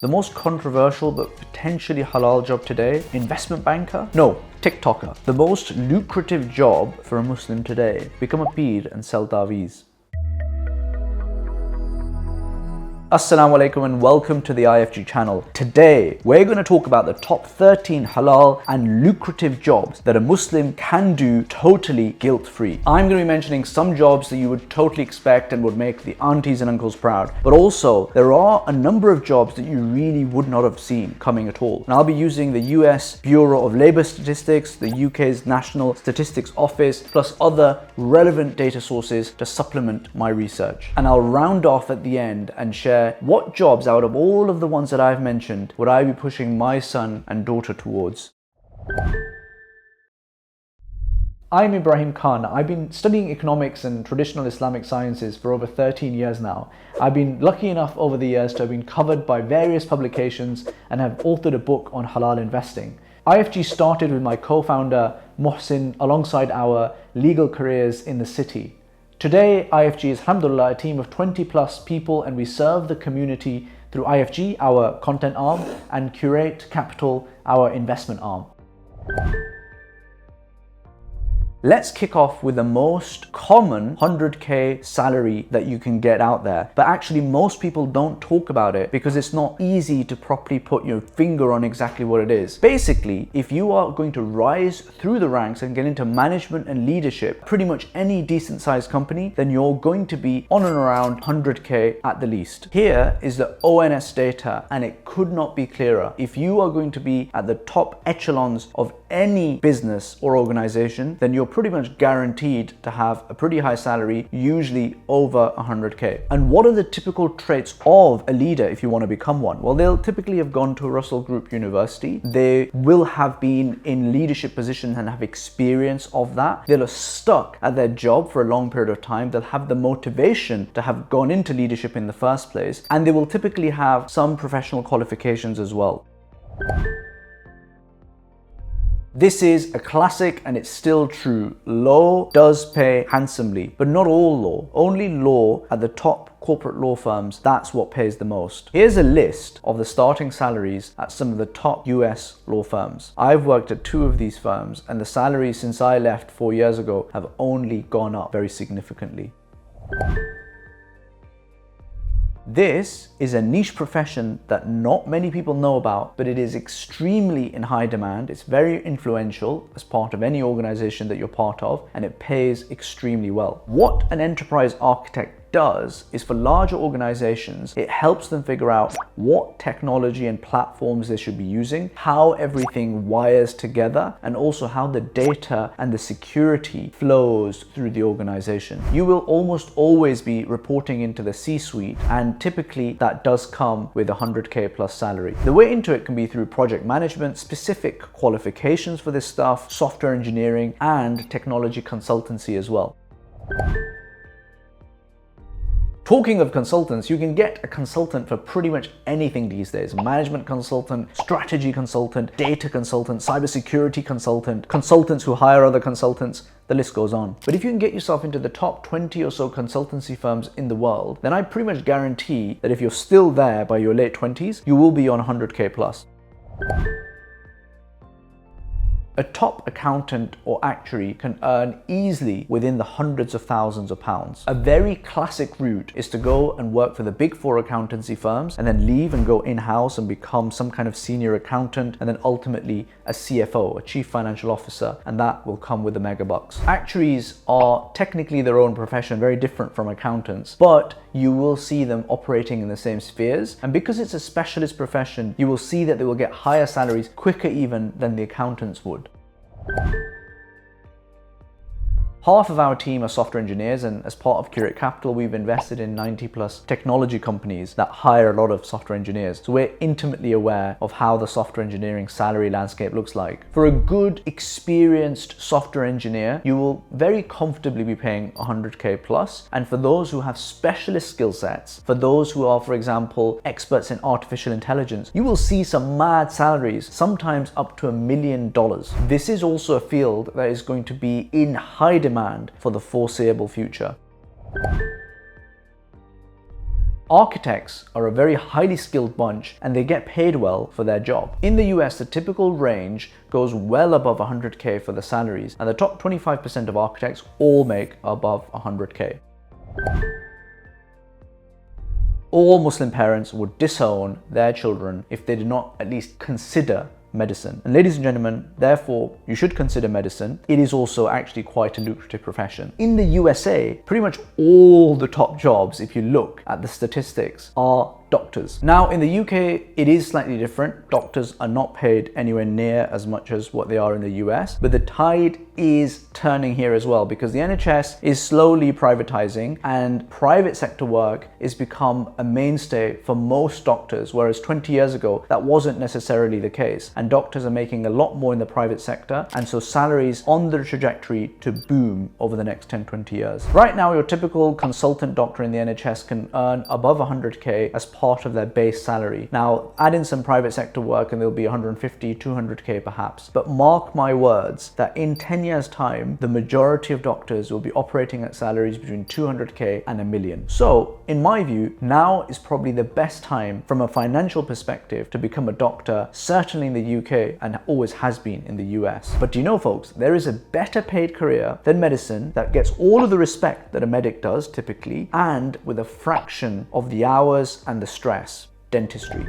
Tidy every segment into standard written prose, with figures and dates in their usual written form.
The most controversial but potentially halal job today, investment banker? No, TikToker. The most lucrative job for a Muslim today, become a peer and sell taweez. Assalamu alaikum and welcome to the IFG channel. Today, we're going to talk about the top 13 halal and lucrative jobs that a Muslim can do totally guilt-free. I'm going to be mentioning some jobs that you would totally expect and would make the aunties and uncles proud. But also, there are a number of jobs that you really would not have seen coming at all. And I'll be using the US Bureau of Labor Statistics, the UK's National Statistics Office, plus other relevant data sources to supplement my research. And I'll round off at the end and share what jobs out of all of the ones that I've mentioned would I be pushing my son and daughter towards. I'm Ibrahim Khan. I've been studying economics and traditional Islamic sciences for over 13 years now. I've been lucky enough over the years to have been covered by various publications and have authored a book on halal investing. IFG started with my co-founder Mohsin alongside our legal careers in the city. Today, IFG is, alhamdulillah, a team of 20 plus people, and we serve the community through IFG, our content arm, and Curate Capital, our investment arm. Let's kick off with the most common 100k salary that you can get out there. But actually most people don't talk about it because it's not easy to properly put your finger on exactly what it is. Basically, if you are going to rise through the ranks and get into management and leadership, pretty much any decent sized company, then you're going to be on and around 100k at the least. Here is the ONS data, and it could not be clearer. If you are going to be at the top echelons of any business or organization, then you're pretty much guaranteed to have a pretty high salary, usually over 100k. And what are the typical traits of a leader if you want to become one? Well, they'll typically have gone to a Russell Group university. They will have been in leadership positions and have experience of that. They'll have stuck at their job for a long period of time. They'll have the motivation to have gone into leadership in the first place, and they will typically have some professional qualifications as well. This is a classic and it's still true. Law does pay handsomely, but not all law. Only law at the top corporate law firms, that's what pays the most. Here's a list of the starting salaries at some of the top US law firms. I've worked at 2 of these firms, and the salaries since I left 4 years ago have only gone up very significantly. This is a niche profession that not many people know about, but it is extremely in high demand. It's very influential as part of any organization that you're part of, and it pays extremely well. What an enterprise architect does is, for larger organizations, it helps them figure out what technology and platforms they should be using, how everything wires together, and also how the data and the security flows through the organization. You will almost always be reporting into the C-suite, and typically that does come with a 100k plus salary. The way into it can be through project management, specific qualifications for this stuff, software engineering, and technology consultancy as well. Talking of consultants, you can get a consultant for pretty much anything these days. Management consultant, strategy consultant, data consultant, cybersecurity consultant, consultants who hire other consultants, the list goes on. But if you can get yourself into the top 20 or so consultancy firms in the world, then I pretty much guarantee that if you're still there by your late 20s, you will be on 100k plus. A top accountant or actuary can earn easily within the hundreds of thousands of pounds. A very classic route is to go and work for the big 4 accountancy firms and then leave and go in-house and become some kind of senior accountant, and then ultimately a CFO, a chief financial officer, and that will come with the mega bucks. Actuaries are technically their own profession, very different from accountants, but you will see them operating in the same spheres, and because it's a specialist profession, you will see that they will get higher salaries quicker even than the accountants would. Half of our team are software engineers, and as part of Curate Capital, we've invested in 90 plus technology companies that hire a lot of software engineers. So we're intimately aware of how the software engineering salary landscape looks like. For a good, experienced software engineer, you will very comfortably be paying 100k plus. And for those who have specialist skill sets, for those who are, for example, experts in artificial intelligence, you will see some mad salaries, sometimes up to $1 million. This is also a field that is going to be in high demand for the foreseeable future. Architects are a very highly skilled bunch and they get paid well for their job. In the US, the typical range goes well above 100K for the salaries, and the top 25% of architects all make above 100K. All Muslim parents would disown their children if they did not at least consider medicine. And ladies and gentlemen, therefore, you should consider medicine. It is also actually quite a lucrative profession. In the USA, pretty much all the top jobs, if you look at the statistics, are doctors. Now in the UK, it is slightly different. Doctors are not paid anywhere near as much as what they are in the US, but the tide is turning here as well because the NHS is slowly privatizing and private sector work has become a mainstay for most doctors, whereas 20 years ago, that wasn't necessarily the case. And doctors are making a lot more in the private sector, and so salaries on the trajectory to boom over the next 10-20 years. Right now, your typical consultant doctor in the NHS can earn above 100K as part of their base salary. Now, add in some private sector work and there'll be 150, 200K perhaps. But mark my words that in 10 years' time, the majority of doctors will be operating at salaries between 200K and $1 million. So, in my view, now is probably the best time from a financial perspective to become a doctor, certainly in the UK, and always has been in the US. But do you know, folks, there is a better paid career than medicine that gets all of the respect that a medic does typically, and with a fraction of the hours and the stress: dentistry.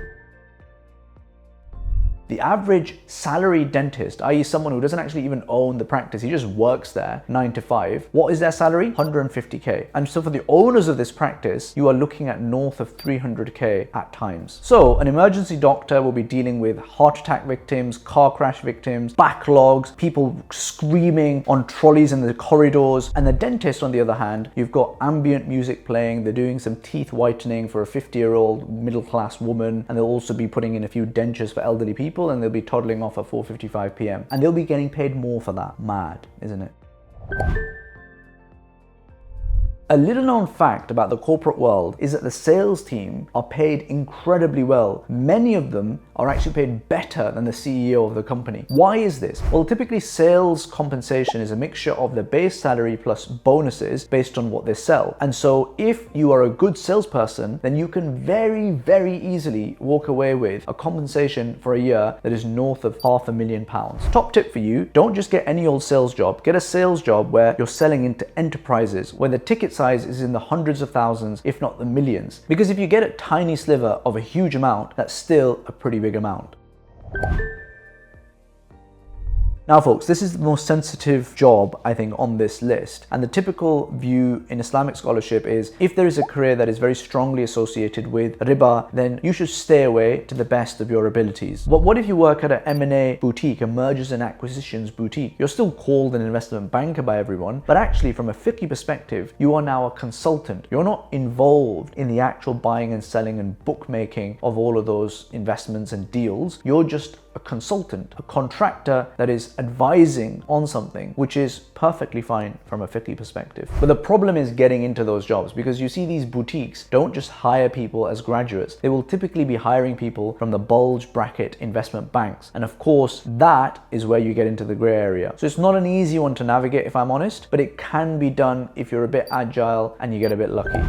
The average salaried dentist, i.e. someone who doesn't actually even own the practice, he just works there 9 to 5. What is their salary? 150K. And so for the owners of this practice, you are looking at north of 300K at times. So an emergency doctor will be dealing with heart attack victims, car crash victims, backlogs, people screaming on trolleys in the corridors. And the dentist, on the other hand, you've got ambient music playing, they're doing some teeth whitening for a 50-year-old middle-class woman, and they'll also be putting in a few dentures for elderly people, and they'll be toddling off at 4:55 p.m. and they'll be getting paid more for that. Mad, isn't it? A little known fact about the corporate world is that the sales team are paid incredibly well. Many of them are actually paid better than the CEO of the company. Why is this? Well, typically sales compensation is a mixture of the base salary plus bonuses based on what they sell. And so if you are a good salesperson, then you can very, very easily walk away with a compensation for a year that is north of £500,000. Top tip for you, don't just get any old sales job. Get a sales job where you're selling into enterprises, where the ticket size is in the hundreds of thousands, if not the millions. Because if you get a tiny sliver of a huge amount, that's still a pretty big amount. Now folks, this is the most sensitive job, I think, on this list. And the typical view in Islamic scholarship is if there is a career that is very strongly associated with riba, then you should stay away to the best of your abilities. But what if you work at an M&A boutique, a mergers and acquisitions boutique? You're still called an investment banker by everyone, but actually from a fiqh perspective, you are now a consultant. You're not involved in the actual buying and selling and bookmaking of all of those investments and deals. You're just a consultant, a contractor that is advising on something, which is perfectly fine from a fiqh perspective. But the problem is getting into those jobs, because you see these boutiques don't just hire people as graduates. They will typically be hiring people from the bulge bracket investment banks. And of course, that is where you get into the gray area. So it's not an easy one to navigate, if I'm honest, but it can be done if you're a bit agile and you get a bit lucky.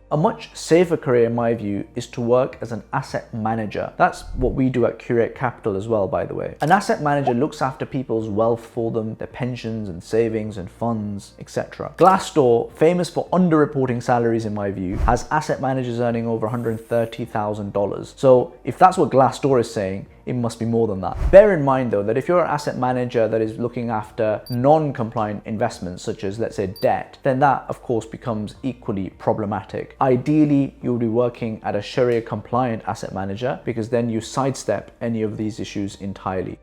A much safer career, in my view, is to work as an asset manager. That's what we do at Curate Capital as well, by the way. An asset manager looks after people's wealth for them, their pensions and savings and funds, etc. Glassdoor, famous for underreporting salaries in my view, has asset managers earning over $130,000. So if that's what Glassdoor is saying, it must be more than that. Bear in mind though that if you're an asset manager that is looking after non-compliant investments such as, let's say, debt, then that of course becomes equally problematic. Ideally, you'll be working at a sharia-compliant asset manager, because then you sidestep any of these issues entirely.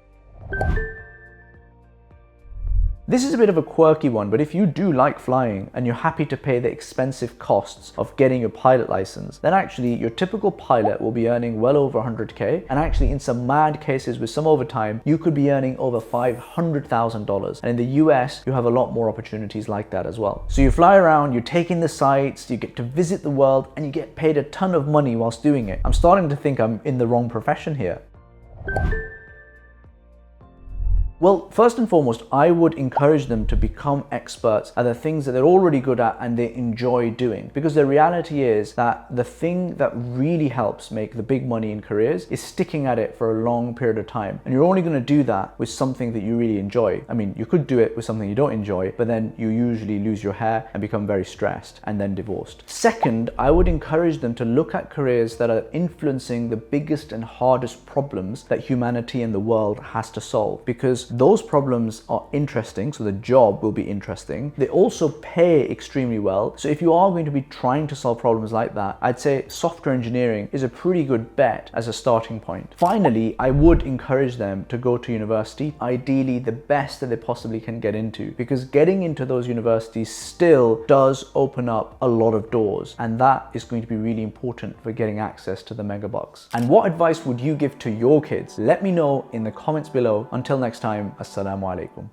This is a bit of a quirky one, but if you do like flying and you're happy to pay the expensive costs of getting your pilot license, then actually your typical pilot will be earning well over 100K, and actually in some mad cases with some overtime, you could be earning over $500,000. And in the US, you have a lot more opportunities like that as well. So you fly around, you take in the sights, you get to visit the world, and you get paid a ton of money whilst doing it. I'm starting to think I'm in the wrong profession here. Well, first and foremost, I would encourage them to become experts at the things that they're already good at and they enjoy doing. Because the reality is that the thing that really helps make the big money in careers is sticking at it for a long period of time. And you're only going to do that with something that you really enjoy. I mean, you could do it with something you don't enjoy, but then you usually lose your hair and become very stressed and then divorced. Second, I would encourage them to look at careers that are influencing the biggest and hardest problems that humanity and the world has to solve, because those problems are interesting, so the job will be interesting. They also pay extremely well. So if you are going to be trying to solve problems like that, I'd say software engineering is a pretty good bet as a starting point. Finally, I would encourage them to go to university, ideally the best that they possibly can get into, because getting into those universities still does open up a lot of doors, and that is going to be really important for getting access to the mega bucks. And what advice would you give to your kids? Let me know in the comments below. Until next time, assalamu alaikum.